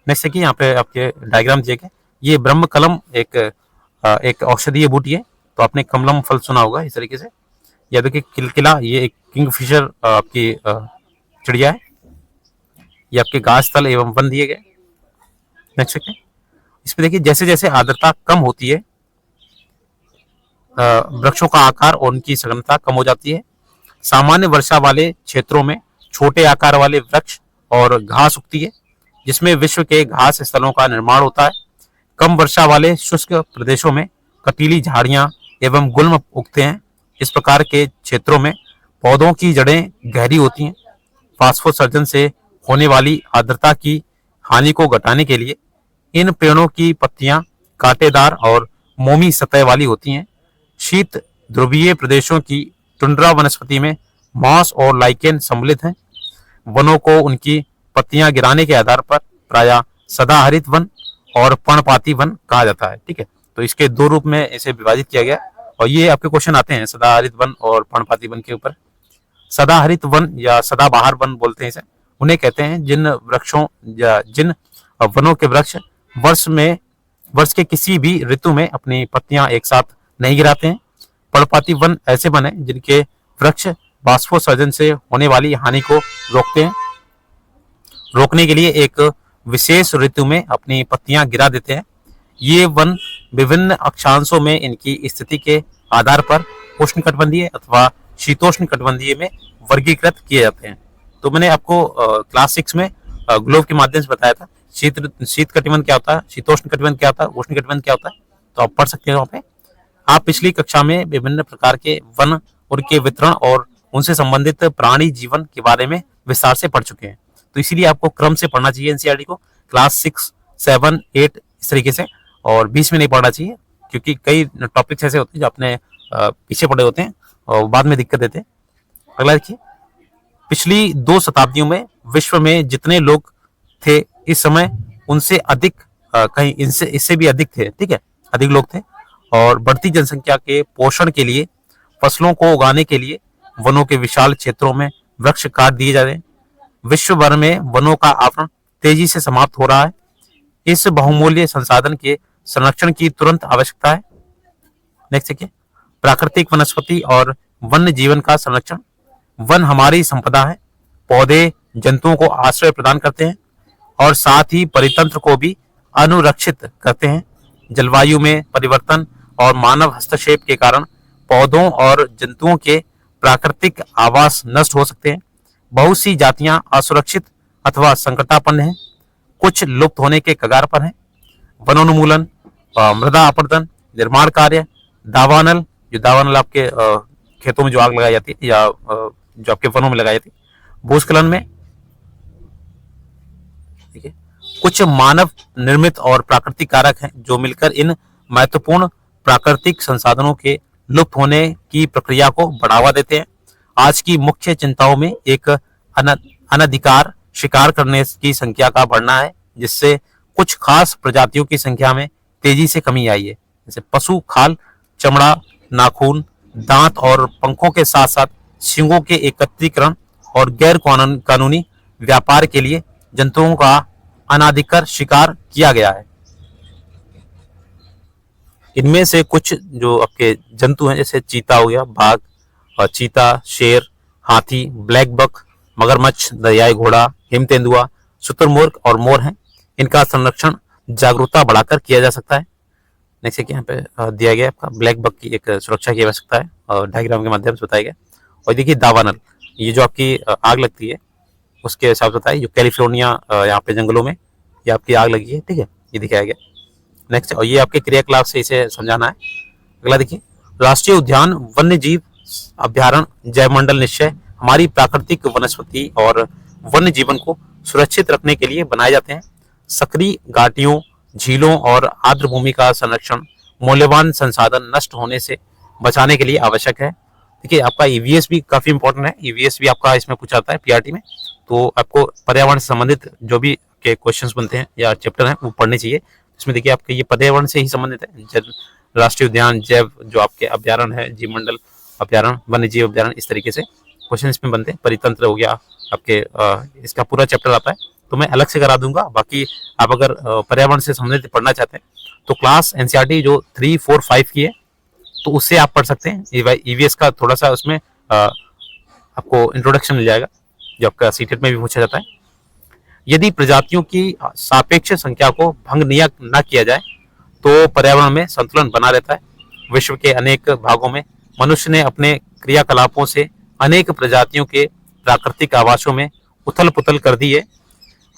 नेक्स्ट देखिए, यहाँ पे आपके डायग्राम दिए गए। ये ब्रह्म कलम एक औषधीय बूटी है, तो आपने कमलम फल सुना होगा इस तरीके से। या देखिए किलकिला, ये एक किंगफिशर आपकी चिड़िया है। ये आपके घास स्थल एवं वन दिए गए। नेक्स्ट देखिए, इसमें देखिए जैसे जैसे आर्द्रता कम होती है, वृक्षों का आकार और उनकी सघनता कम हो जाती है। सामान्य वर्षा वाले क्षेत्रों में छोटे आकार वाले वृक्ष और घास उगती है, जिसमें विश्व के घास स्थलों का निर्माण होता है। कम वर्षा वाले शुष्क प्रदेशों में कटीली झाड़ियां एवं गुल्म उगते हैं। इस प्रकार के क्षेत्रों में पौधों की जड़ें गहरी होती हैं। फास्फोसर्जन से होने वाली आर्द्रता की हानि को घटाने के लिए इन पेड़ों की पत्तियां कांटेदार और मोमी सतह वाली होती हैं। शीत ध्रुवीय प्रदेशों की टुंड्रा वनस्पति में मॉस और लाइकेन सम्मिलित हैं। वनों को उनकी पत्तियां गिराने के आधार पर प्रायः सदाहरित वन और पर्णपाती वन कहा जाता है। ठीक है, तो इसके दो रूप में इसे विभाजित किया गया और ये आपके क्वेश्चन आते हैं सदाहरित वन और पर्णपाती वन के ऊपर। सदाहरित वन या सदाबहार वन बोलते हैं इसे, उन्हें कहते हैं जिन वृक्षों या जिन वनों के वृक्ष वर्ष के किसी भी ऋतु में अपनी पत्तियां एक साथ नहीं गिराते हैं। पर्णपाती वन ऐसे वन है जिनके वृक्ष बाष्पोत्सर्जन से होने वाली हानि को रोकते हैं। रोकने के लिए एक विशेष ऋतु में अपनी पत्तियां गिरा देते हैं। ये वन विभिन्न अक्षांशों में इनकी स्थिति के आधार पर उष्णकटिबंधीय अथवा शीतोष्ण कटिबंधीय में वर्गीकृत किए जाते हैं। तो मैंने आपको क्लास 6 में ग्लोब के माध्यम से बताया था शीत कटिबंध क्या होता है, शीतोष्ण कटिबंध क्या होता है, उष्ण कटिबंध क्या होता है, तो आप पढ़ सकते हैं वहाँ पे। आप पिछली कक्षा में विभिन्न प्रकार के वन, उनके वितरण और उनसे संबंधित प्राणी जीवन के बारे में विस्तार से पढ़ चुके हैं। तो इसीलिए आपको क्रम से पढ़ना चाहिए एनसीईआरटी को, क्लास 6, 7, 8 इस तरीके से, और 20 में नहीं पढ़ना चाहिए क्योंकि कई टॉपिक्स ऐसे होते हैं जो आपने पीछे पढ़े होते हैं और बाद में दिक्कत देते हैं। अगला देखिए, पिछली 2 शताब्दियों में विश्व में जितने लोग थे इस समय उनसे अधिक कहीं इससे भी अधिक थे। ठीक है, अधिक लोग थे और बढ़ती जनसंख्या के पोषण के लिए फसलों को उगाने के लिए वनों के विशाल क्षेत्रों में वृक्ष काट दिए जा रहे हैं। विश्व भर में वनों का आवरण तेजी से समाप्त हो रहा है। इस बहुमूल्य संसाधन के संरक्षण की तुरंत आवश्यकता है। नेक्स्ट देखिए, प्राकृतिक वनस्पति और वन्य जीवन का संरक्षण। वन हमारी संपदा है। पौधे जंतुओं को आश्रय प्रदान करते हैं और साथ ही परितंत्र को भी अनुरक्षित करते हैं। जलवायु में परिवर्तन और मानव हस्तक्षेप के कारण पौधों और जंतुओं के प्राकृतिक आवास नष्ट हो सकते हैं। बहुत सी जातियां असुरक्षित अथवा संकटापन्न हैं, कुछ लुप्त होने के कगार पर हैं। वनोन्मूलन, मृदा अपरदन, निर्माण कार्य, दावानल, जो दावानल आपके खेतों में जो आग लगाई जाती है या जो आपके वनों में लगाई जाती है, भूस्खलन में, ठीक है, कुछ मानव निर्मित और प्राकृतिक कारक हैं जो मिलकर इन महत्वपूर्ण प्राकृतिक संसाधनों के लुप्त होने की प्रक्रिया को बढ़ावा देते हैं। आज की मुख्य चिंताओं में एक अनधिकार शिकार करने की संख्या का बढ़ना है, जिससे कुछ खास प्रजातियों की संख्या में तेजी से कमी आई है। जैसे पशु खाल, चमड़ा, नाखून, दांत और पंखों के साथ साथ सींगों के एकत्रीकरण और गैर कानूनी व्यापार के लिए जंतुओं का अनाधिकार शिकार किया गया है। इनमें से कुछ जो आपके जंतु हैं जैसे चीता हो गया, बाघ और चीता, शेर, हाथी, ब्लैक बक, मगरमच्छ, दरियाई घोड़ा, हिम-तेंदुआ, शुतुरमुर्ग और मोर हैं। इनका संरक्षण जागरूकता बढ़ाकर किया जा सकता है। नेक्स्ट यहाँ पे दिया गया आपका ब्लैक बक की एक सुरक्षा की आवश्यकता है और डायग्राम के माध्यम से बताया गया। और देखिए दावानल, ये जो आपकी आग लगती है उसके हिसाब से बताइए, जो कैलिफोर्निया यहाँ पे जंगलों में ये आपकी आग लगी है। ठीक है, ये दिखाया गया। नेक्स्ट, और ये आपके क्रियाकलाप से इसे समझाना है। अगला देखिए, राष्ट्रीय उद्यान, वन्य जीव अभ्यारण्य, जैव मंडल निश्चय हमारी प्राकृतिक वनस्पति और वन्य जीवन को सुरक्षित रखने के लिए बनाए जाते हैं। सक्रिय घाटियों, झीलों और आर्द्र भूमि का संरक्षण मूल्यवान संसाधन नष्ट होने से बचाने के लिए आवश्यक है। देखिए, आपका ईवीएस भी काफी इंपॉर्टेंट है। ईवीएस भी आपका इसमें पूछा जाता है पीआरटी में, तो आपको पर्यावरण से संबंधित जो भी के क्वेश्चंस बनते हैं या चैप्टर हैं वो पढ़ने चाहिए। इसमें देखिए आपके ये पर्यावरण से ही संबंधित है। राष्ट्रीय उद्यान, जैव जो आपके अभ्यारण्य है, जीव मंडल अभ्यारण्य, वन्य जीव अभ्यारण्य, इस तरीके से क्वेश्चन इसमें बनते हैं। परितंत्र हो गया आपके, इसका पूरा चैप्टर आता है तो मैं अलग से करा दूंगा। बाकी आप अगर पर्यावरण से संबंधित पढ़ना चाहते हैं तो क्लास एनसीईआरटी जो 3, 4, 5 की है तो उससे आप पढ़ सकते हैं। ईवीएस का थोड़ा सा उसमें आपको इंट्रोडक्शन मिल जाएगा जो आपका सीटेट में भी पूछा जाता है। यदि प्रजातियों की सापेक्ष संख्या को भंग न किया जाए तो पर्यावरण में संतुलन बना रहता है। विश्व के अनेक भागों में मनुष्य ने अपने क्रियाकलापों से अनेक प्रजातियों के प्राकृतिक आवासों में उथल पुथल कर दी है।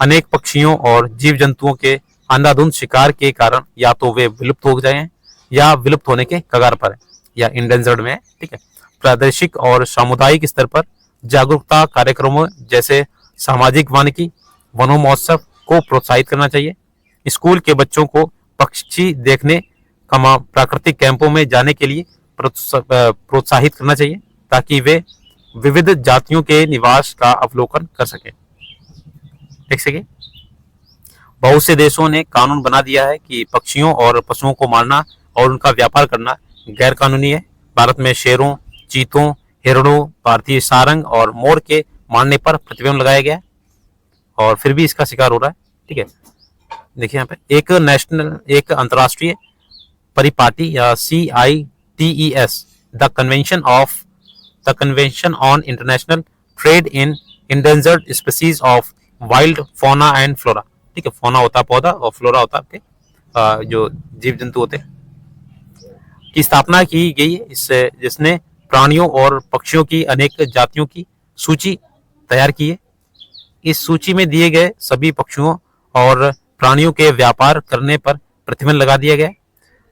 अनेक पक्षियों और जीव जंतुओं के अंधाधुंध शिकार के कारण या तो वे विलुप्त हो गए हैं या विलुप्त होने के कगार पर है या इंडेंजर्ड में है। ठीक है, प्रादेशिक और सामुदायिक स्तर पर जागरूकता कार्यक्रमों जैसे सामाजिक वानिकी वनो महोत्सव को प्रोत्साहित करना चाहिए। स्कूल के बच्चों को पक्षी देखने प्राकृतिक कैंपों में जाने के लिए प्रोत्साहित करना चाहिए ताकि वे विविध जातियों के निवास का अवलोकन कर सके। देख सके, बहुत से देशों ने कानून बना दिया है कि पक्षियों और पशुओं को मारना और उनका व्यापार करना गैर कानूनी है। भारत में शेरों, चीतों, हिरणों, भारतीय सारंग और मोर के मारने पर प्रतिबंध लगाया गया है और फिर भी इसका शिकार हो रहा है। ठीक है, देखिए यहाँ पे एक अंतर्राष्ट्रीय परिपाटी या CITES the convention on international trade in endangered species of wild fauna and flora. ठीक है, फौना होता है पौधा और फ्लोरा होता है आपके जो जीव जंतु होते हैं, की स्थापना की गई है इससे, जिसने प्राणियों और पक्षियों की अनेक जातियों की सूची तैयार की है। इस सूची में दिए गए सभी पक्षियों और प्राणियों के व्यापार करने पर प्रतिबंध लगा दिया गया।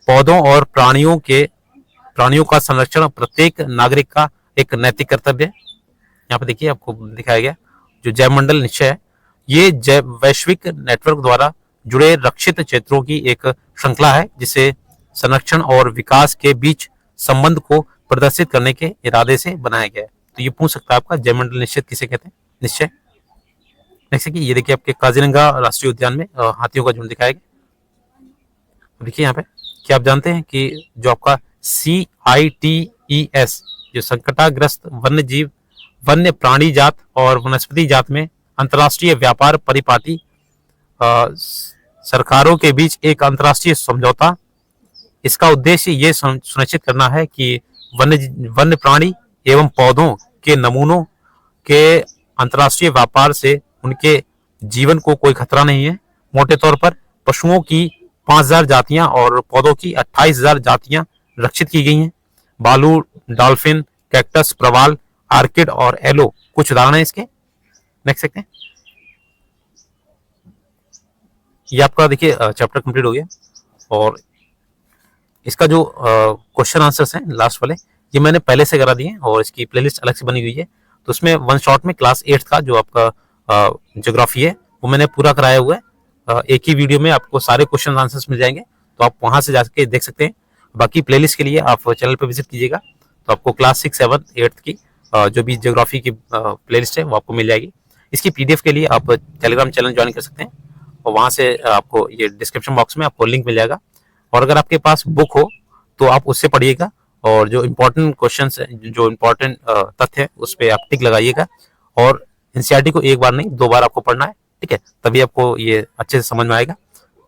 पौधों और प्राणियों का संरक्षण प्रत्येक नागरिक का एक नैतिक कर्तव्य है। यहाँ पे देखिए आपको दिखाया गया जो जैव मंडल निश्चय है, ये वैश्विक नेटवर्क द्वारा जुड़े रक्षित क्षेत्रों की एक श्रृंखला है जिसे संरक्षण और विकास के बीच संबंध को प्रदर्शित करने के इरादे से बनाया गया है। तो ये पूछ सकता है आपका जैव मंडल निश्चय किसे कहते हैं? निश्चय। जैसे कि ये देखिए आपके काजीरंगा राष्ट्रीय उद्यान में हाथियों का झुंड दिखाया गया। देखिए यहाँ पे क्या आप जानते हैं कि जो आपका CITES जो संकटाग्रस्त वन्य प्राणी जात और वनस्पति जात में अंतर्राष्ट्रीय व्यापार परिपाटी सरकारों के बीच एक अंतर्राष्ट्रीय समझौता। इसका उद्देश्य ये सुनिश्चित करना है कि वन्य प्राणी एवं पौधों के नमूनों के अंतर्राष्ट्रीय व्यापार से उनके जीवन को कोई खतरा नहीं है। मोटे तौर पर पशुओं की 5000 जातियां और पौधों की 28000 जातियां रक्षित की गई हैं। बालू, डॉल्फिन, कैक्टस, प्रवाल, आर्किड और एलो कुछ उदाहरण है इसके। देख सकते हैं, ये आपका देखिए चैप्टर कंप्लीट हो गया और इसका जो क्वेश्चन आंसर्स हैं लास्ट वाले ये मैंने पहले से करा दिए और इसकी प्लेलिस्ट अलग से बनी हुई है। तो उसमें वन शॉट में क्लास 8 का जो आपका ज्योग्राफी है वो मैंने पूरा कराया हुआ है। एक ही वीडियो में आपको सारे क्वेश्चन आंसर्स मिल जाएंगे, तो आप वहां से जाके देख सकते हैं। बाकी प्लेलिस्ट के लिए आप चैनल पर विजिट कीजिएगा, तो आपको क्लास 6, 7, 8 की जो भी ज्योग्राफी की प्लेलिस्ट है वो आपको मिल जाएगी। इसकी PDF के लिए आप टेलीग्राम चैनल ज्वाइन कर सकते हैं और वहां से आपको ये डिस्क्रिप्शन बॉक्स में आपको लिंक मिल जाएगा। और अगर आपके पास बुक हो तो आप उससे पढ़िएगा और जो इम्पोर्टेंट क्वेश्चंस है, जो इम्पोर्टेंट तथ्य है उस पर आप टिक लगाइएगा। और NCERT को एक बार नहीं 2 बार आपको पढ़ना है, ठीक है, तभी आपको ये अच्छे से समझ में आएगा।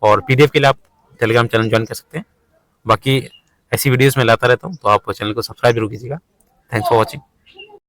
और PDF के लिए आप टेलीग्राम चैनल ज्वाइन कर सकते हैं। बाकी ऐसी वीडियोस में लाता रहता हूँ, तो आप चैनल को सब्सक्राइब जरूर कीजिएगा। Thanks for watching.